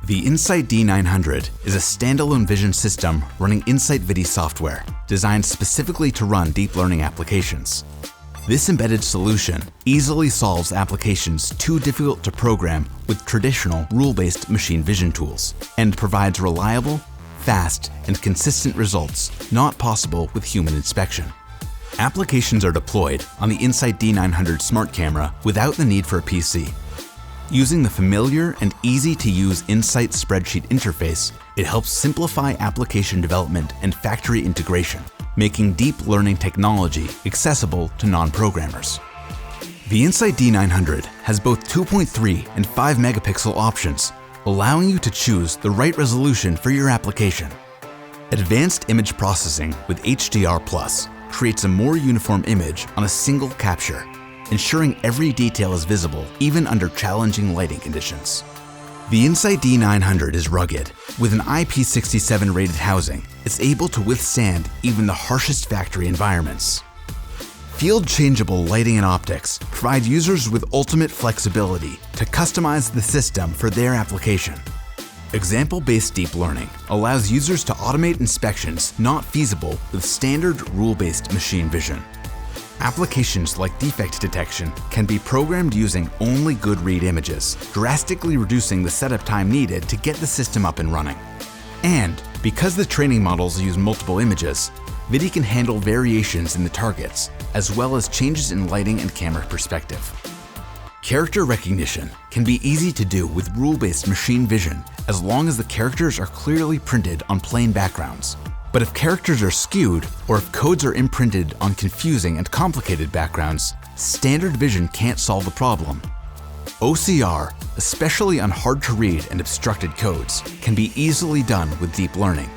The Insight D900 is a standalone vision system running Insight ViDi software, designed specifically to run deep learning applications. This embedded solution easily solves applications too difficult to program with traditional rule-based machine vision tools, and provides reliable, fast, and consistent results not possible with human inspection. Applications are deployed on the Insight D900 smart camera without the need for a PC. Using the familiar and easy-to-use Insight spreadsheet interface, it helps simplify application development and factory integration, making deep learning technology accessible to non-programmers. The Insight D900 has both 2.3 and 5 megapixel options, allowing you to choose the right resolution for your application. Advanced image processing with HDR+ creates a more uniform image on a single capture, ensuring every detail is visible even under challenging lighting conditions. The Insight D900 is rugged. With an IP67 rated housing, it's able to withstand even the harshest factory environments. Field-changeable lighting and optics provide users with ultimate flexibility to customize the system for their application. Example-based deep learning allows users to automate inspections not feasible with standard rule-based machine vision. Applications like defect detection can be programmed using only good read images, drastically reducing the setup time needed to get the system up and running. And because the training models use multiple images, ViDi can handle variations in the targets, as well as changes in lighting and camera perspective. Character recognition can be easy to do with rule-based machine vision as long as the characters are clearly printed on plain backgrounds. But if characters are skewed, or if codes are imprinted on confusing and complicated backgrounds, standard vision can't solve the problem. OCR, especially on hard-to-read and obstructed codes, can be easily done with deep learning.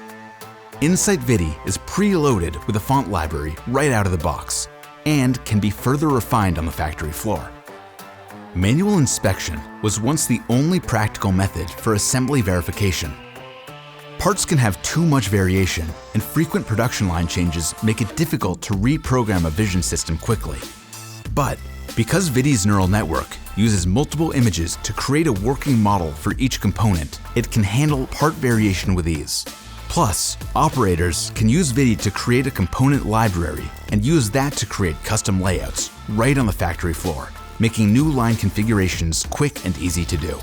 Insight ViDi is preloaded with a font library right out of the box, and can be further refined on the factory floor. Manual inspection was once the only practical method for assembly verification. Parts can have too much variation, and frequent production line changes make it difficult to reprogram a vision system quickly. But because ViDi's neural network uses multiple images to create a working model for each component, it can handle part variation with ease. Plus, operators can use ViDi to create a component library and use that to create custom layouts right on the factory floor, making new line configurations quick and easy to do.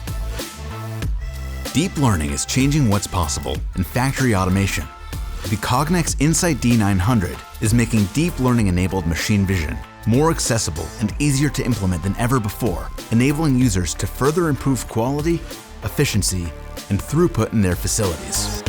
Deep learning is changing what's possible in factory automation. The Cognex Insight D900 is making deep learning-enabled machine vision more accessible and easier to implement than ever before, enabling users to further improve quality, efficiency, and throughput in their facilities.